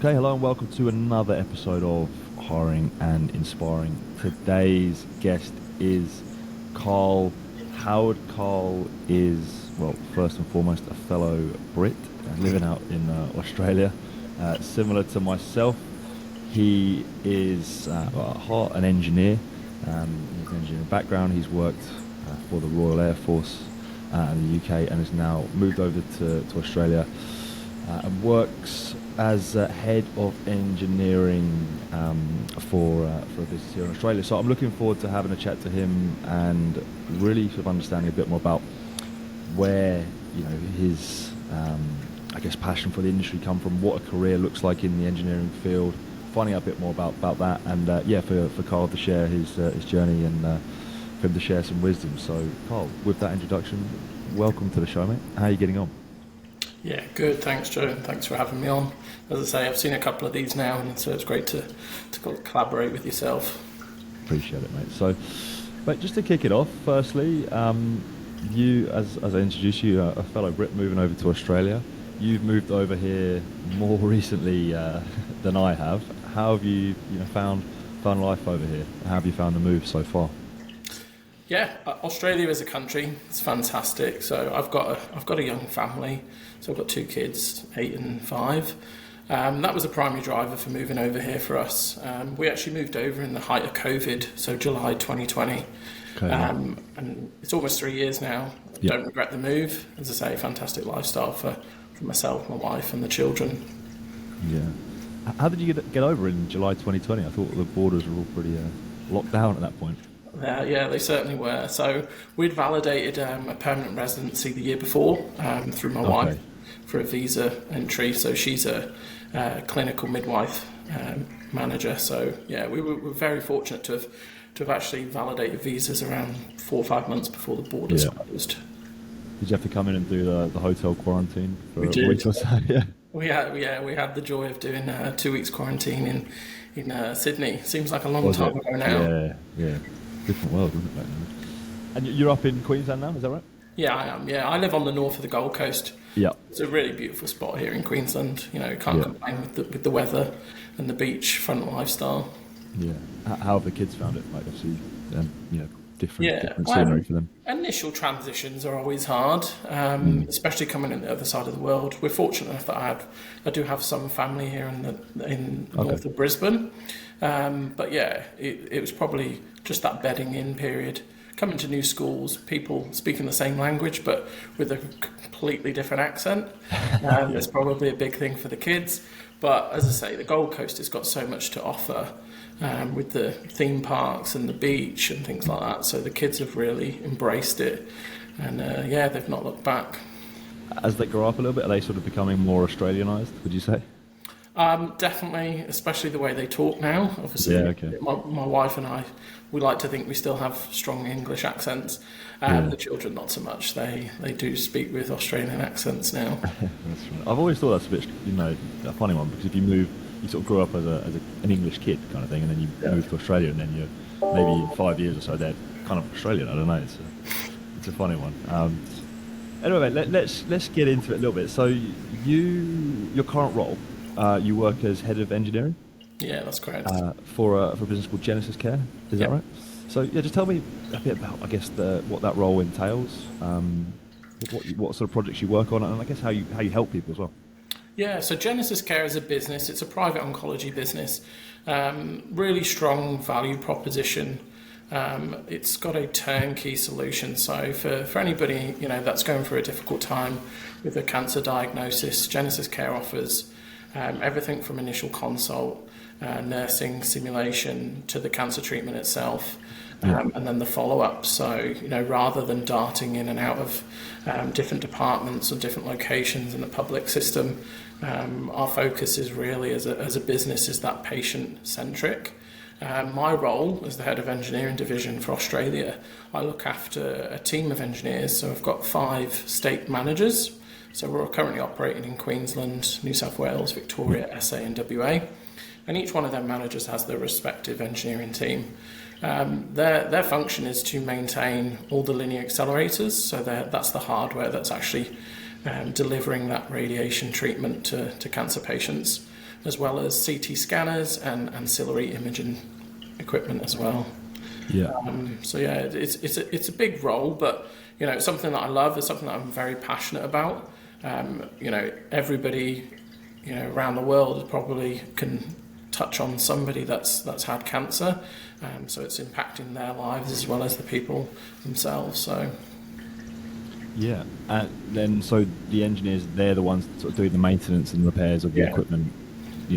Okay, hello and welcome to another episode of Hiring and Inspiring. Today's guest is Karl Howard. Karl is, well, first and foremost, a fellow Brit living out in Australia. Similar to myself, he is at heart an engineer. He has an engineering background. He's worked for the Royal Air Force in the UK and has now moved over to Australia and works as head of engineering for a business here in Australia. So I'm looking forward to having a chat to him and really sort of understanding a bit more about where his I guess passion for the industry come from, what a career looks like in the engineering field, finding out a bit more about that, and for Karl to share his journey and for him to share some wisdom. So Karl, with that introduction, welcome to the show, mate. How are you getting on? Yeah, good. Thanks, Joe. And thanks for having me on. As I say, I've seen a couple of these now, and so it's great to collaborate with yourself. Appreciate it, mate. So, but just to kick it off, firstly, you, as I introduced you, a fellow Brit moving over to Australia. You've moved over here more recently than I have. How have you found life over here? How have you found the move so far? Yeah, Australia as a country, it's fantastic. So I've got a young family. So I've got two kids, 8 and 5. That was a primary driver for moving over here for us. We actually moved over in the height of COVID, so July 2020. Okay. And it's almost 3 years now. Yep. Don't regret the move. As I say, fantastic lifestyle for myself, my wife and the children. Yeah. How did you get over in July 2020? I thought the borders were all pretty locked down at that point. Yeah, they certainly were. So we'd validated a permanent residency the year before through my wife for a visa entry. So she's a clinical midwife manager. So yeah, we were very fortunate to have actually validated visas around 4 or 5 months before the borders closed. Did you have to come in and do the hotel quarantine for a week or so? Yeah. We had the joy of doing 2 weeks quarantine in Sydney. Seems like a long time ago now. Yeah. Different world, isn't it, back then? And you're up in Queensland now, is that right? Yeah, I am. Yeah, I live on the north of the Gold Coast. Yeah, it's a really beautiful spot here in Queensland. Can't complain with the weather and the beachfront lifestyle. Yeah. How have the kids found it? Like, obviously, different scenery for them. Initial transitions are always hard, especially coming in the other side of the world. We're fortunate enough that I do have some family here in north of Brisbane, but yeah, it was probably just that bedding in period. Coming to new schools, people speaking the same language but with a completely different accent. It's probably a big thing for the kids. But as I say, the Gold Coast has got so much to offer with the theme parks and the beach and things like that. So the kids have really embraced it. And they've not looked back. As they grow up a little bit, are they sort of becoming more Australianised, would you say? Definitely, especially the way they talk now. Obviously, my wife and I, we like to think we still have strong English accents. The children, not so much. They do speak with Australian accents now. That's right. I've always thought that's a bit, a funny one, because if you move, you sort of grew up as an English kid kind of thing, and then you move to Australia, and then you're maybe in 5 years or so they're kind of Australian. I don't know. It's a funny one. Anyway, let's get into it a little bit. So your current role. You work as head of engineering? Yeah, that's correct. For a business called Genesis Care, is that right? So yeah, just tell me a bit about, I guess, what that role entails, what sort of projects you work on, and I guess how you help people as well. Yeah, so Genesis Care is a business. It's a private oncology business. Really strong value proposition. It's got a turnkey solution. So for anybody that's going through a difficult time with a cancer diagnosis, Genesis Care offers everything from initial consult, nursing, simulation, to the cancer treatment itself, and then the follow-up. So, rather than darting in and out of different departments or different locations in the public system, our focus is really, as a business, is that patient-centric. My role as the head of engineering division for Australia, I look after a team of engineers. So I've got 5 state managers. So we're currently operating in Queensland, New South Wales, Victoria, SA and WA. And each one of their managers has their respective engineering team. Their function is to maintain all the linear accelerators. So that's the hardware that's actually delivering that radiation treatment to cancer patients. as well as CT scanners and ancillary imaging equipment as well. Yeah. So yeah, it's a big role, but it's something that I love. It's something that I'm very passionate about. Everybody, around the world probably can touch on somebody that's had cancer. So it's impacting their lives as well as the people themselves. So. Yeah, and then so the engineers, they're the ones sort of doing the maintenance and repairs of the equipment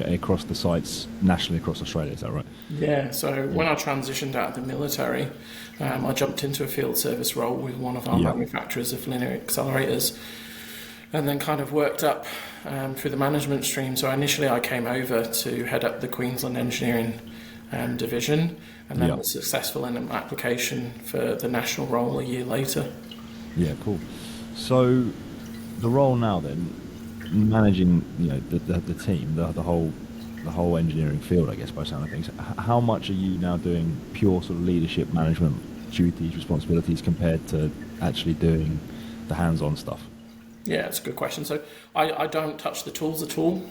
across the sites nationally across Australia, is that right? Yeah, so when I transitioned out of the military, I jumped into a field service role with one of our manufacturers of linear accelerators, and then kind of worked up through the management stream. So initially I came over to head up the Queensland engineering division, and then was successful in an application for the national role a year later. Yeah, cool. So the role now then, managing the team, the whole engineering field, I guess, by the sound of things. How much are you now doing pure sort of leadership management duties, responsibilities compared to actually doing the hands-on stuff? Yeah, it's a good question. So I don't touch the tools at all.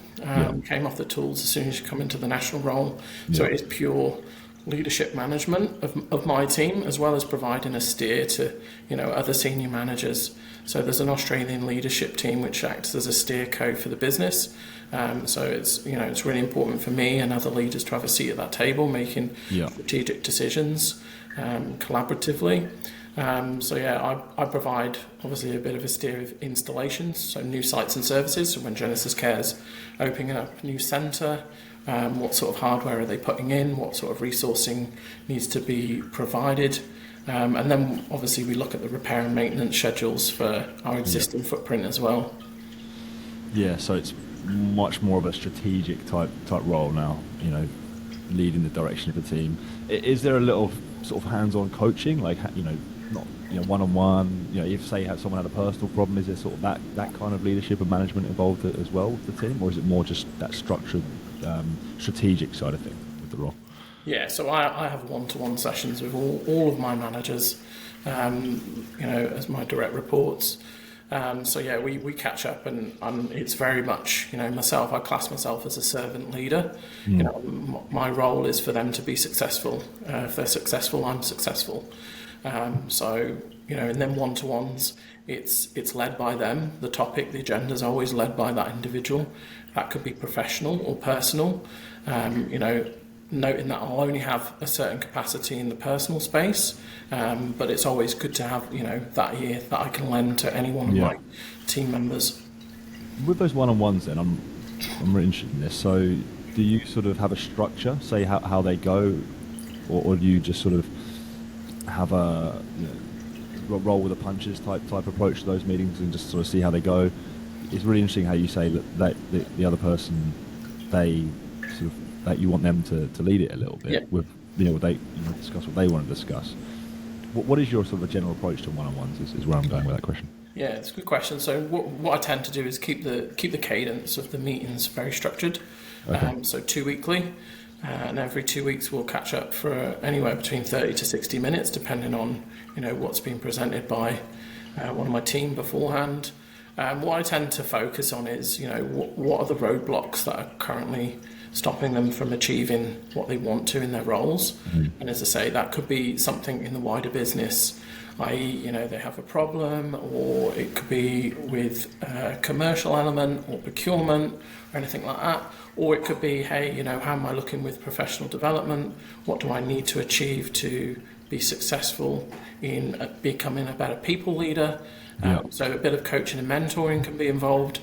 Came off the tools as soon as you come into the national role. So it is pure leadership management of my team, as well as providing a steer to other senior managers. So there's an Australian leadership team which acts as a steer co for the business. So it's really important for me and other leaders to have a seat at that table, making strategic decisions collaboratively. I provide obviously a bit of a steer of installations, so new sites and services. So when Genesis Care's opening up a new centre, what sort of hardware are they putting in, what sort of resourcing needs to be provided, and then obviously we look at the repair and maintenance schedules for our existing footprint as well. Yeah, so it's much more of a strategic type role now, leading the direction of the team. Is there a little sort of hands-on coaching, like not one-on-one, if say someone had a personal problem, is there sort of that kind of leadership and management involved as well with the team, or is it more just that structured strategic side of things with the role? Yeah, so I have one-to-one sessions with all of my managers, as my direct reports. We catch up, and it's very much, myself, I class myself as a servant leader. My role is for them to be successful. If they're successful, I'm successful. And then one-to-ones, it's led by them. The topic, the agenda is always led by that individual. That could be professional or personal. Noting that I'll only have a certain capacity in the personal space, but it's always good to have that ear that I can lend to any one of my team members. With those one-on-ones, then I'm really interested in this. So, do you sort of have a structure, say how they go, or do you just sort of have a roll with the punches type approach to those meetings and just sort of see how they go? It's really interesting how you say that the other person, they sort of, that you want them to lead it a little bit with they discuss what they want to discuss. What is your sort of a general approach to one-on-ones is where I'm going with that question. Yeah, it's a good question. So what I tend to do is keep the cadence of the meetings very structured. Okay. So 2 weekly, and every 2 weeks we'll catch up for anywhere between 30 to 60 minutes, depending on what's been presented by one of my team beforehand. What I tend to focus on is what are the roadblocks that are currently stopping them from achieving what they want to in their roles. And as I say, that could be something in the wider business, i.e. they have a problem, or it could be with a commercial element or procurement or anything like that, or it could be, hey, how am I looking with professional development? What do I need to achieve to be successful in becoming a better people leader? So a bit of coaching and mentoring can be involved.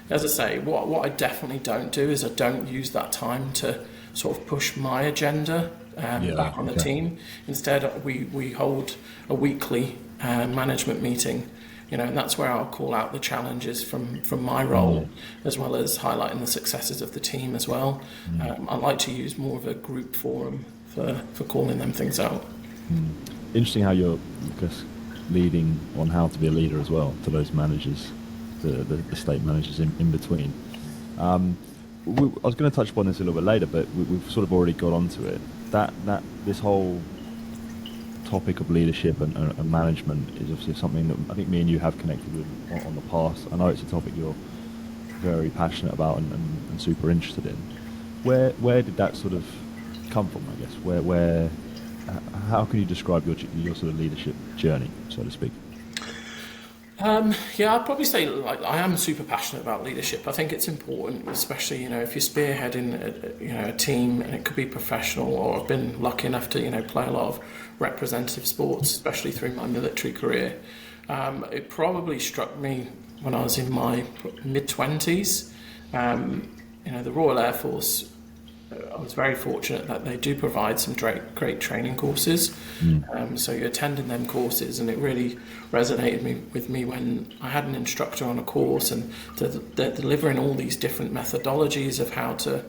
As I say, what I definitely don't do is I don't use that time to sort of push my agenda back on the team. Instead, we hold a weekly management meeting, and that's where I'll call out the challenges from my role, as well as highlighting the successes of the team as well. I like to use more of a group forum for calling them things out. Interesting how you're leading on how to be a leader as well to those managers, the state managers in between. I was going to touch upon this a little bit later, but we've sort of already got onto it. That this whole topic of leadership and management is obviously something that I think me and you have connected with on the past. I know it's a topic you're very passionate about and super interested in. Where did that sort of come from? I guess how can you describe your sort of leadership journey, so to speak? Yeah, I'd probably say like I am super passionate about leadership. I think it's important, especially if you're spearheading a team, and it could be professional, or I've been lucky enough to play a lot of representative sports, especially through my military career. It probably struck me when I was in my mid-20s. The Royal Air Force, I was very fortunate that they do provide some great training courses. So you're attending them courses, and it really resonated with me when I had an instructor on a course, and they're delivering all these different methodologies of how to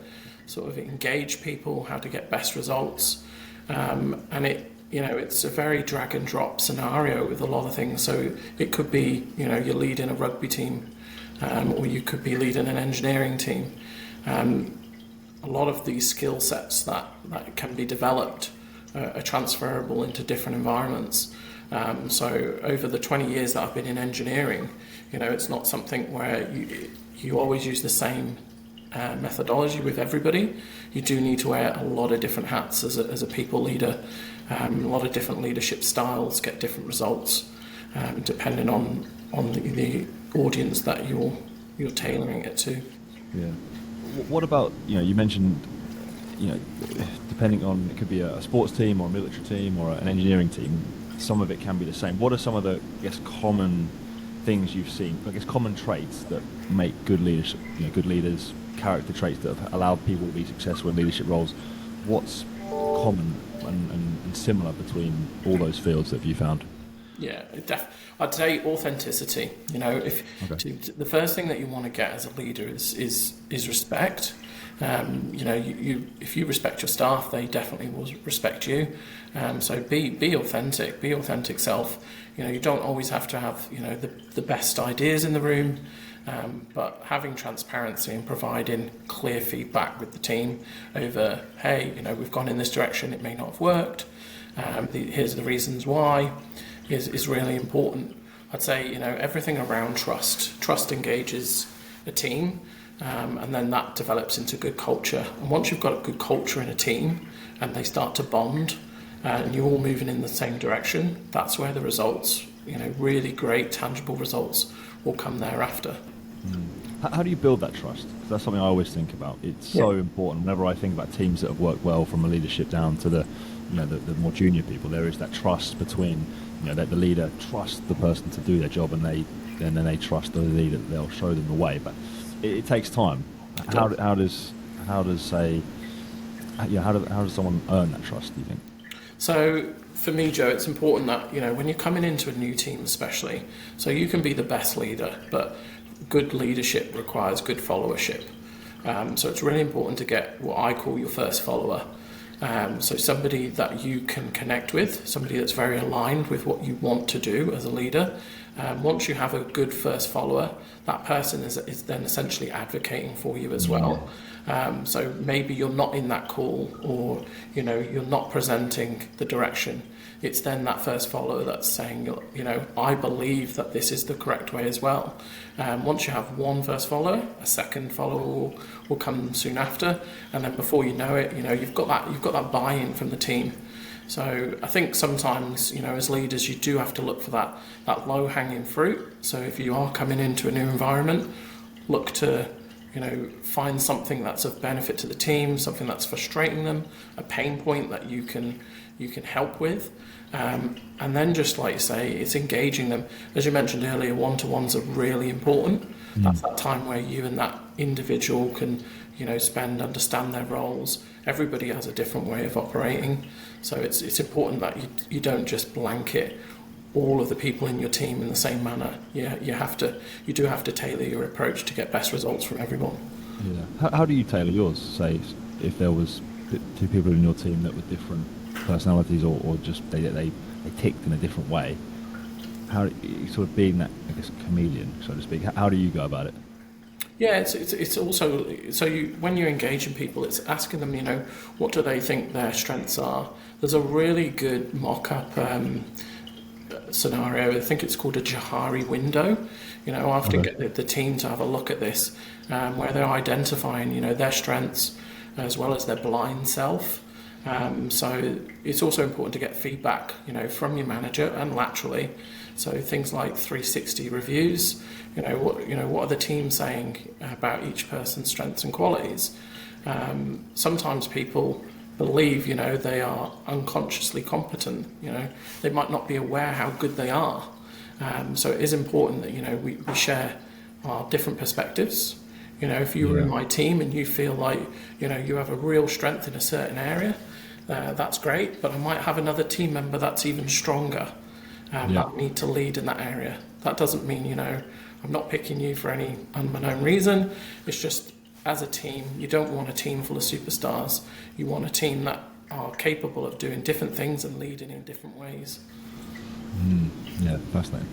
sort of engage people, how to get best results. And it's a very drag and drop scenario with a lot of things. So it could be, you're leading a rugby team, or you could be leading an engineering team. A lot of these skill sets that can be developed are transferable into different environments. So over the 20 years that I've been in engineering, it's not something where you always use the same methodology with everybody. You do need to wear a lot of different hats as a people leader. A lot of different leadership styles get different results, depending on the audience that you're tailoring it to. Yeah. What about, you mentioned, depending on, it could be a sports team or a military team or an engineering team, some of it can be the same. What are some of the, I guess, common things you've seen, I guess, common traits that make good leadership, good leaders, character traits that have allowed people to be successful in leadership roles? What's common and similar between all those fields that have you found? Yeah, I'd say authenticity. The first thing that you want to get as a leader is respect. If you respect your staff, they definitely will respect you. So be authentic self. You don't always have to have the best ideas in the room, but having transparency and providing clear feedback with the team over, hey, we've gone in this direction, it may not have worked. Here's the reasons why. Is really important. I'd say everything around trust. Trust engages a team, and then that develops into good culture. And once you've got a good culture in a team, and they start to bond, and you're all moving in the same direction, that's where the results, really great tangible results, will come thereafter. How do you build that trust? 'Cause that's something I always think about. It's so important. Whenever I think about teams that have worked well, from a leadership down to the more junior people, there is that trust between, that the leader trusts the person to do their job, and then they trust the leader that they'll show them the way. But it takes time. How does someone earn that trust, do you think? So for me, Joe, it's important that when you're coming into a new team, especially, so you can be the best leader, but good leadership requires good followership. So it's really important to get what I call your first follower. So somebody that you can connect with, somebody that's very aligned with what you want to do as a leader. Once you have a good first follower, that person is then essentially advocating for you as well. So maybe you're not in that call, or you're not presenting the direction. It's then that first follower that's saying, I believe that this is the correct way as well. Once you have one first follower, a second follower will come soon after, and then before you know it, you've got that buy-in from the team. So I think sometimes, as leaders, you do have to look for that low-hanging fruit. So if you are coming into a new environment, look to find something that's of benefit to the team, something that's frustrating them, a pain point that you can help with, and then, just like you say, it's engaging them. As you mentioned earlier, one-to-ones are really important. That's that time where you and that individual can understand their roles. Everybody has a different way of operating, so it's important that you don't just blanket all of the people in your team in the same manner. You do have to tailor your approach to get best results from everyone. Yeah. How do you tailor yours? Say if there was two people in your team that were different personalities, or just they ticked in a different way. How sort of being that, I guess, chameleon, so to speak. How do you go about it? Yeah, it's also, so when you engage in people, it's asking them, what do they think their strengths are. There's a really good mock-up scenario. I think it's called a Johari window. I often get the team to have a look at this, where they're identifying, their strengths, as well as their blind self. So it's also important to get feedback, from your manager and laterally. So things like 360 reviews, what are the team saying about each person's strengths and qualities? Sometimes people believe, they are unconsciously competent. They might not be aware how good they are. So it is important that, we share our different perspectives. If you were in my team and you feel like, you have a real strength in a certain area, that's great, but I might have another team member that's even stronger that need to lead in that area. That doesn't mean, I'm not picking you for any unknown reason. It's just, as a team, you don't want a team full of superstars. You want a team that are capable of doing different things and leading in different ways. Yeah, fascinating.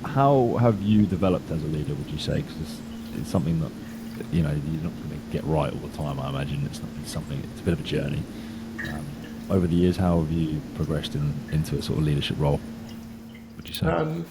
How have you developed as a leader, would you say? Because it's something that, you're not going to get right all the time, I imagine. It's a bit of a journey. Over the years, how have you progressed into a sort of leadership role, would you say?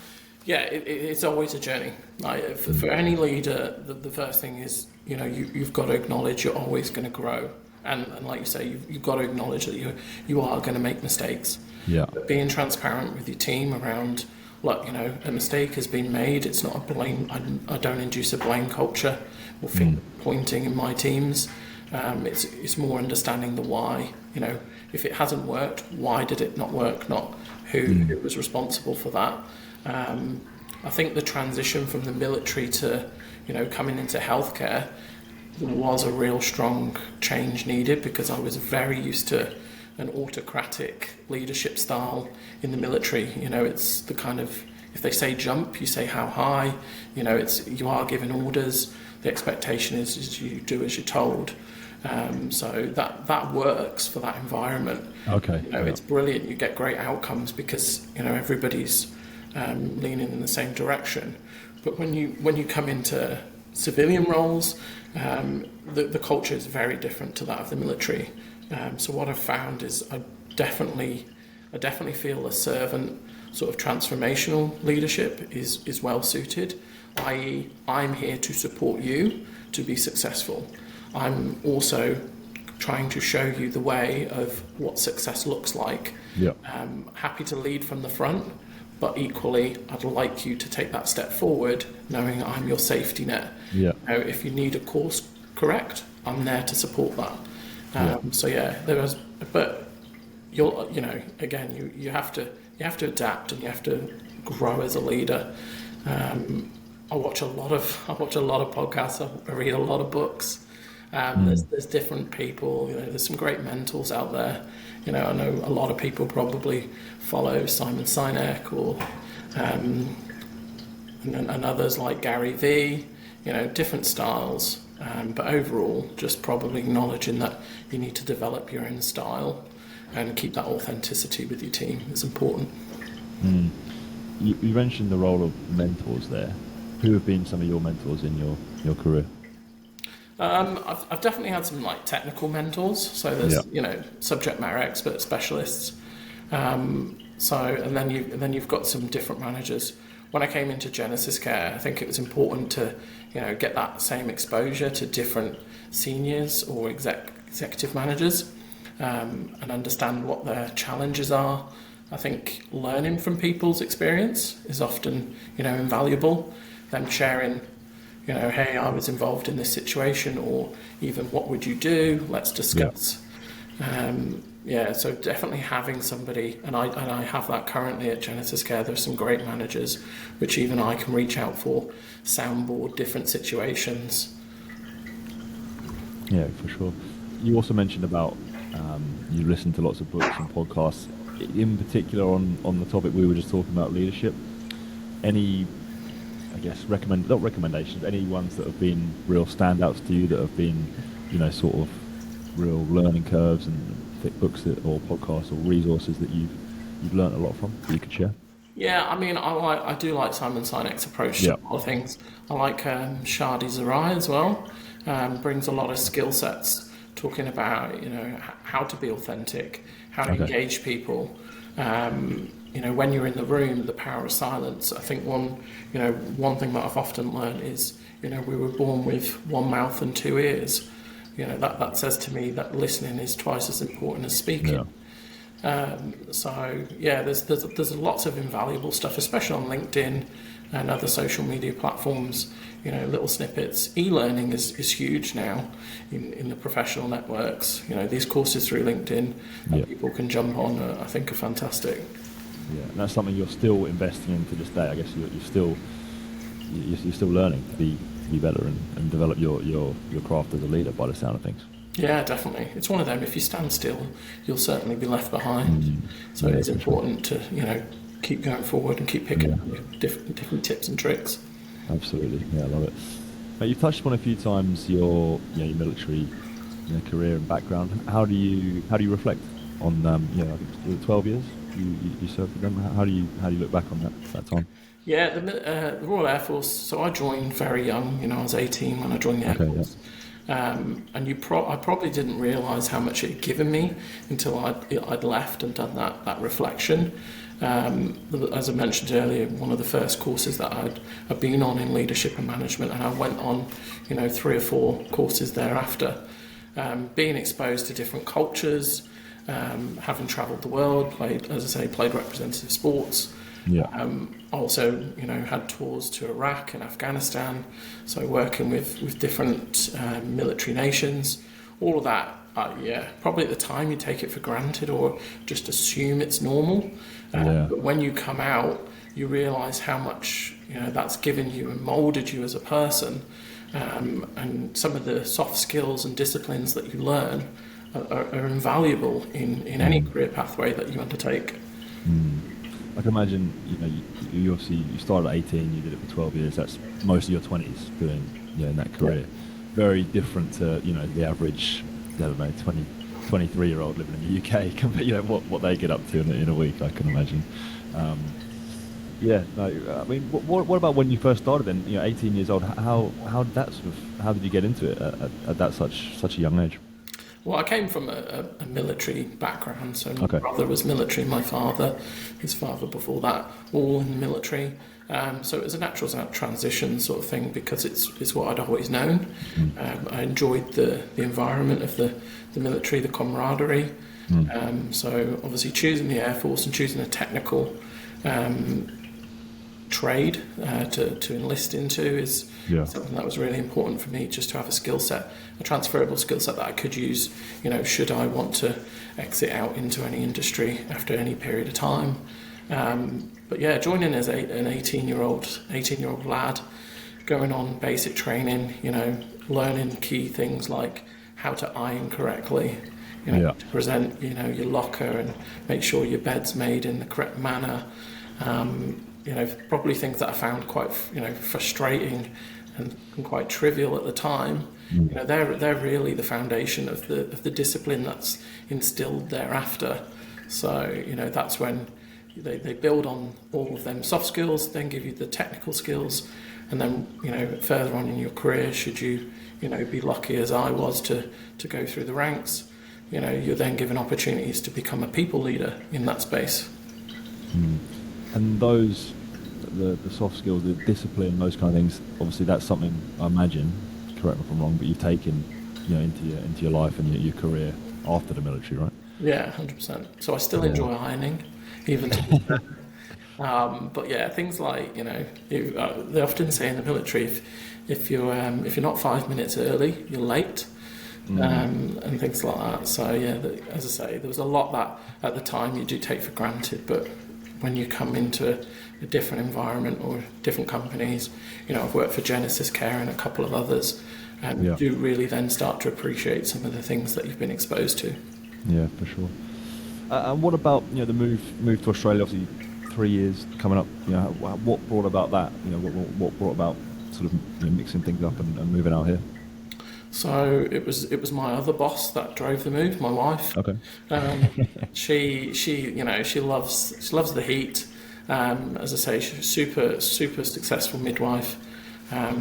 It's always a journey. Like for any leader, the first thing is, you've got to acknowledge you're always going to grow. And like you say, you've got to acknowledge that you are going to make mistakes. Yeah. But being transparent with your team around, look, a mistake has been made. It's not a blame. I don't induce a blame culture or finger pointing in my teams. It's more understanding the why. If it hasn't worked, why did it not work? Not who was responsible for that. I think the transition from the military to, coming into healthcare, there was a real strong change needed because I was very used to an autocratic leadership style in the military. It's the kind of, if they say jump, you say how high. You are given orders. The expectation is you do as you're told. So that works for that environment. Okay. It's brilliant. You get great outcomes because everybody's leaning in the same direction. But when you come into civilian roles, the culture is very different to that of the military. So what I've found is I definitely feel a servant sort of transformational leadership is well suited, i.e. I'm here to support you to be successful. I'm also trying to show you the way of what success looks like. Yeah. Happy to lead from the front, but equally I'd like you to take that step forward knowing I'm your safety net. Yeah. If you need a course correct, I'm there to support that. But again, you have to adapt and you have to grow as a leader. I watch a lot of podcasts. I read a lot of books. There's different people. There's some great mentors out there. I know a lot of people probably follow Simon Sinek or and others like Gary Vee. Different styles. But overall, just probably acknowledging that you need to develop your own style and keep that authenticity with your team is important. You mentioned the role of mentors there. Who have been some of your mentors in your career? I've definitely had some technical mentors. So there's subject matter expert specialists. And then you've got some different managers. When I came into Genesis Care, I think it was important to get that same exposure to different seniors or executive managers and understand what their challenges are. I think learning from people's experience is often invaluable. Them sharing, hey, I was involved in this situation, or even what would you do? Let's discuss. So definitely having somebody, and I have that currently at Genesis Care. There's some great managers, which even I can reach out for, soundboard different situations. Yeah, for sure. You also mentioned about you listen to lots of books and podcasts, in particular on the topic we were just talking about, leadership. Any, I guess, not recommendations, any ones that have been real standouts to you that have been, sort of real learning curves and thick books or podcasts or resources that you've learned a lot from that you could share? Yeah, I mean, I do like Simon Sinek's approach to a lot of things. I like Shadi Zarai as well. Brings a lot of skill sets, talking about how to be authentic, how to engage people. When you're in the room, the power of silence. I think one thing that I've often learned is we were born with one mouth and two ears. that says to me that listening is twice as important as speaking. So yeah, there's lots of invaluable stuff, especially on LinkedIn and other social media platforms. Little snippets. E-learning is huge now in the professional networks. These courses through LinkedIn that people can jump on, I think, are fantastic. Yeah, and that's something you're still investing in to this day. I guess you're still learning to be better and develop your craft as a leader, by the sound of things. Yeah, definitely. It's one of them. If you stand still, up, you'll certainly be left behind. So it's important to keep going forward and keep picking up different tips and tricks. Absolutely, yeah, I love it. Now, you've touched upon a few times your military career and background. How do you reflect on I think 12 years you served with them? How do you look back on that time? Yeah, the Royal Air Force. So I joined very young. I was 18 when I joined the Air Force. And I probably didn't realise how much it had given me until I'd left and done that reflection. As I mentioned earlier, one of the first courses that I'd been on in leadership and management, and I went on 3 or 4 courses thereafter. Being exposed to different cultures, having travelled the world, played representative sports. Also, had tours to Iraq and Afghanistan, so working with different military nations. All of that, probably at the time you take it for granted or just assume it's normal. But when you come out, you realise how much that's given you and moulded you as a person, and some of the soft skills and disciplines that you learn are invaluable in any career pathway that you undertake. I can imagine, you obviously you started at 18, you did it for 12 years. That's most of your 20s doing, in that career. Very different to, the average, 23-year-old living in the UK, what they get up to in a week, I can imagine. What about when you first started then, 18 years old, how did you get into it at that such a young age? Well, I came from a military background, so my brother was military, my father, his father before that, all in the military. So it was a natural transition sort of thing because it's what I'd always known. I enjoyed the environment of the military, the camaraderie. So obviously choosing the Air Force and choosing a technical trade to enlist into is something that was really important for me, just to have a skill set, a transferable skill set that I could use, should I want to exit out into any industry after any period of time. But yeah, joining as an 18-year-old lad, going on basic training, learning key things like how to iron correctly, to present, your locker and make sure your bed's made in the correct manner. Probably things that I found quite, frustrating and quite trivial at the time. They're really the foundation of the discipline that's instilled thereafter. So, that's when they build on all of them soft skills, then give you the technical skills, and then, further on in your career, should you, be lucky as I was to go through the ranks, you're then given opportunities to become a people leader in that space. And those, the soft skills, the discipline, those kind of things, obviously that's something I imagine, correct me if I'm wrong, but you've taken, into your life and your career after the military, right? Yeah, 100%. So I still enjoy ironing, even to this day. But yeah, things like, they often say in the military, if you're not 5 minutes early, you're late. And things like that. So yeah, as I say, there was a lot that at the time you do take for granted, but when you come into a different environment or different companies, I've worked for Genesis Care and a couple of others, and you do really then start to appreciate some of the things that you've been exposed to. Yeah, for sure. And what about the move to Australia? Obviously, 3 years coming up. What brought about that? What brought about sort of mixing things up and moving out here? So it was my other boss that drove the move, my wife. Okay. She loves the heat. As I say, she's a super successful midwife.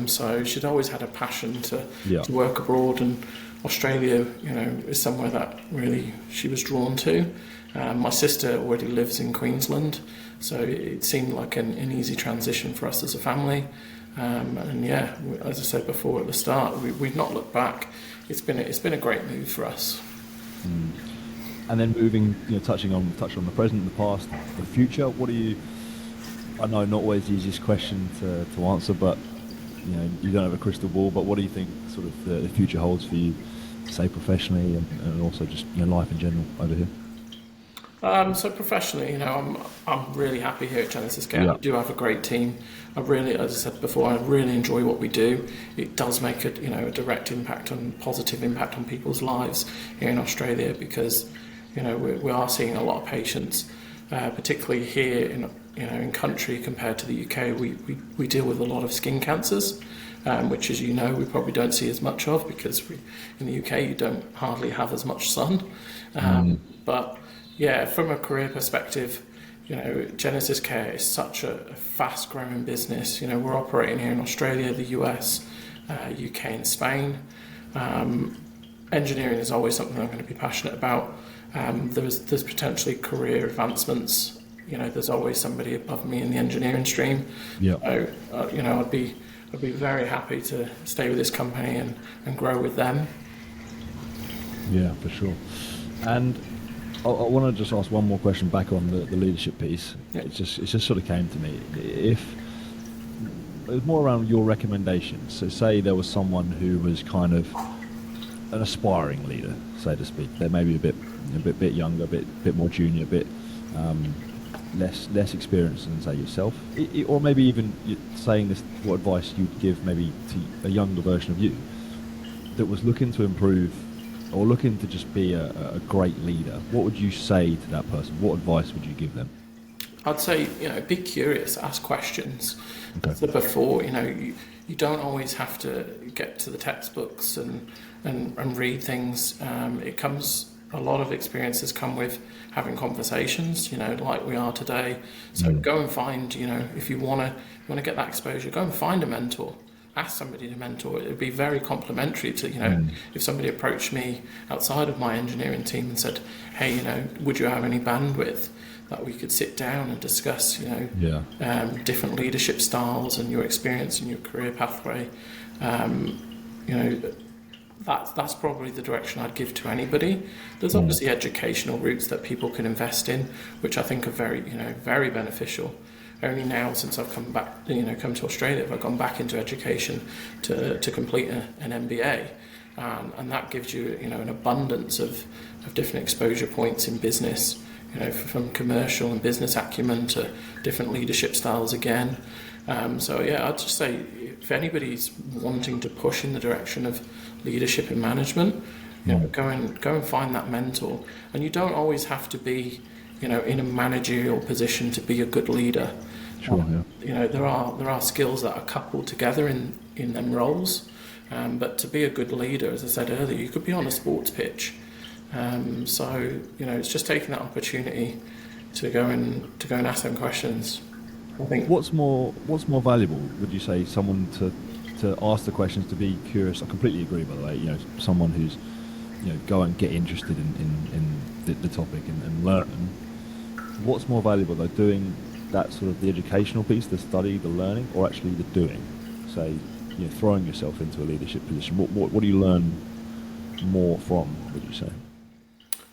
So she'd always had a passion to work abroad, and Australia, is somewhere that really she was drawn to. My sister already lives in Queensland, so it seemed like an easy transition for us as a family. And yeah, as I said before at the start, we've not looked back. it's been a great move for us. And then moving, touching on the present, the past, the future. What do you? I know not always the easiest question to answer, but you don't have a crystal ball. But what do you think sort of the future holds for you, say professionally and also just life in general over here? So professionally, I'm really happy here at Genesis Care. Yeah. We do have a great team. I really, as I said before, I really enjoy what we do. It does make a direct impact positive impact on people's lives here in Australia because we are seeing a lot of patients, particularly here in country compared to the UK. We deal with a lot of skin cancers, which, as we probably don't see as much of because in the UK you don't hardly have as much sun. But yeah, from a career perspective, Genesis Care is such a fast-growing business. We're operating here in Australia, the US, UK, and Spain. Engineering is always something I'm going to be passionate about. There's potentially career advancements. There's always somebody above me in the engineering stream. Yeah. So, I'd be very happy to stay with this company and grow with them. Yeah, for sure. And I want to just ask one more question back on the leadership piece. Yeah. It just sort of came to me. If it was more around your recommendations, so say there was someone who was kind of an aspiring leader, so to speak. They're maybe a bit younger, a bit more junior, a bit less experienced than say yourself, or maybe even saying this, what advice you'd give maybe to a younger version of you that was looking to improve or looking to just be a great leader. What would you say to that person? What advice would you give them? I'd say, be curious, ask questions. Okay. So before, you don't always have to get to the textbooks and read things. A lot of experiences come with having conversations, like we are today. So go and find, if you want to get that exposure, go and find a mentor. Ask somebody to mentor. It would be very complimentary to, if somebody approached me outside of my engineering team and said, hey, would you have any bandwidth that we could sit down and discuss, different leadership styles and your experience and your career pathway. That's probably the direction I'd give to anybody. There's obviously educational routes that people can invest in, which I think are very, very beneficial. Only now, since I've come back, come to Australia, have I gone back into education to complete an MBA, and that gives you, an abundance of different exposure points in business, from commercial and business acumen to different leadership styles again. I'd just say if anybody's wanting to push in the direction of leadership and management, go and find that mentor. And you don't always have to be, in a managerial position to be a good leader. Sure. There are skills that are coupled together in them roles. But to be a good leader, as I said earlier, you could be on a sports pitch. It's just taking that opportunity to go and ask them questions. I think. What's more valuable, would you say, someone to ask the questions, to be curious? I completely agree, by the way. Someone who's go and get interested in the topic and learn. What's more valuable, though, doing that sort of the educational piece, the study, the learning, or actually the doing? Say, throwing yourself into a leadership position. What do you learn more from, would you say?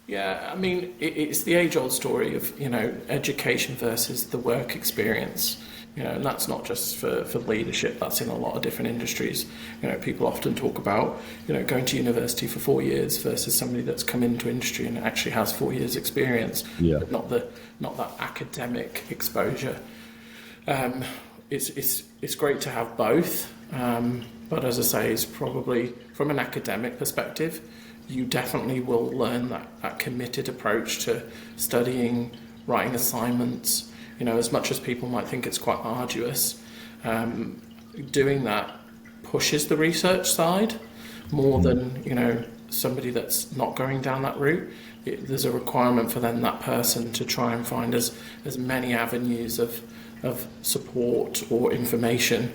Yeah, I mean, it's the age-old story of, education versus the work experience. And that's not just for leadership, that's in a lot of different industries. People often talk about, going to university for 4 years versus somebody that's come into industry and actually has 4 years experience, but not that academic exposure. It's great to have both, but as I say, it's probably from an academic perspective, you definitely will learn that committed approach to studying, writing assignments. As much as people might think it's quite arduous, doing that pushes the research side more than, somebody that's not going down that route. There's a requirement for then that person to try and find as many avenues of support or information.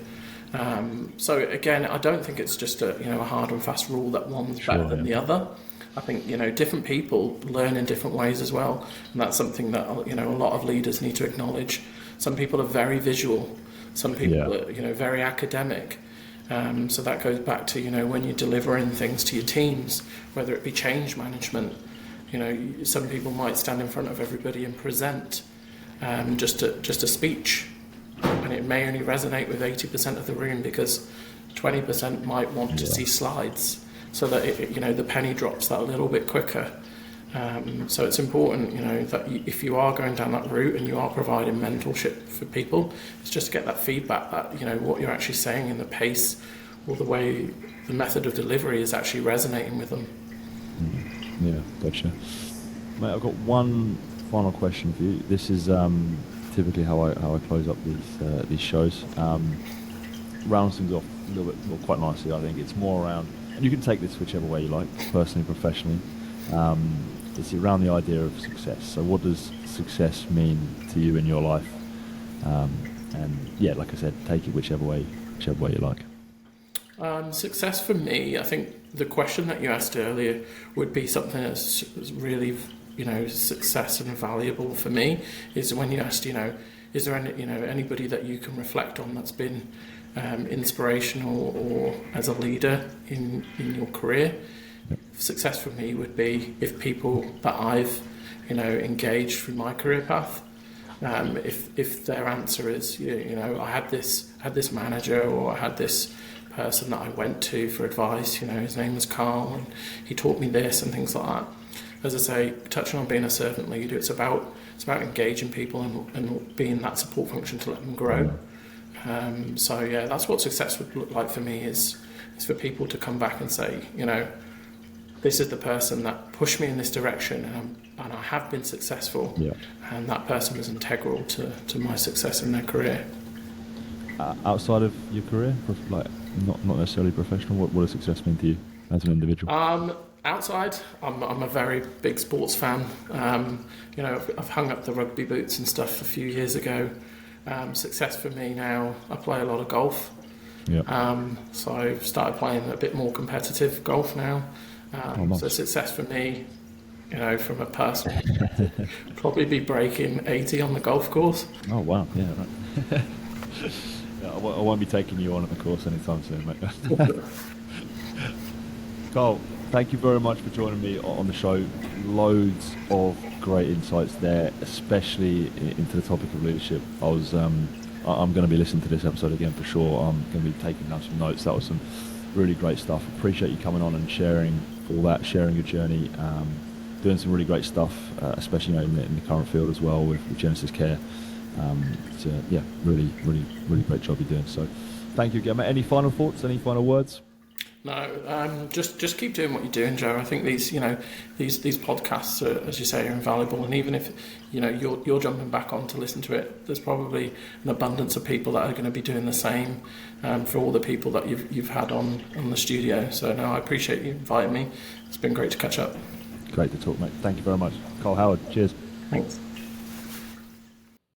So again, I don't think it's just a hard and fast rule that one's better than the other. I think, different people learn in different ways as well. And that's something that, a lot of leaders need to acknowledge. Some people are very visual. Some people are, very academic. So that goes back to, when you're delivering things to your teams, whether it be change management, some people might stand in front of everybody and present just a speech, and it may only resonate with 80% of the room because 20% might want to see slides, so that the penny drops that a little bit quicker. So it's important, that if you are going down that route and you are providing mentorship for people, it's just to get that feedback that, what you're actually saying and the pace or the way the method of delivery is actually resonating with them. Yeah, gotcha. Mate, I've got one final question for you. This is typically how I close up these shows. Round things off a little bit, well, quite nicely. I think it's more around, and you can take this whichever way you like, personally, professionally. It's around the idea of success. So what does success mean to you in your life? And yeah, like I said, take it whichever way you like. Success for me, I think the question that you asked earlier would be something that's really, success and valuable for me, is when you asked, is there anybody that you can reflect on that's been inspirational or as a leader in your career? Success for me would be if people that I've, engaged through my career path, if their answer is, I had this manager, or I had this person that I went to for advice, his name was Karl, and he taught me this and things like that. As I say, touching on being a servant leader, it's about engaging people and being that support function to let them grow. So yeah, that's what success would look like for me, is for people to come back and say, this is the person that pushed me in this direction, and I have been successful, and that person was integral to my success in their career. Outside of your career, like not necessarily professional, what does success mean to you as an individual? Outside, I'm a very big sports fan. I've hung up the rugby boots and stuff a few years ago. Success for me now, I play a lot of golf. So I've started playing a bit more competitive golf now. Nice. So success for me, from a personal perspective, probably be breaking 80 on the golf course. Oh wow, yeah, right. I won't be taking you on at the course anytime soon, mate. Karl, thank you very much for joining me on the show. Loads of great insights there, especially into the topic of leadership. I'm going to be listening to this episode again for sure. I'm going to be taking down some notes. That was some really great stuff. Appreciate you coming on and sharing all that, sharing your journey, doing some really great stuff, especially in the current field as well with Genesis Care. Really great job you're doing. So thank you again, mate. Any final thoughts, any final words? No, just keep doing what you're doing, Joe. I think these podcasts are, as you say, are invaluable, and even if you're jumping back on to listen to it, there's probably an abundance of people that are going to be doing the same for all the people that you've had on the studio. So no, I appreciate you inviting me. It's been great to catch up. Great to talk, mate. Thank you very much. Karl Howard, cheers. Thanks.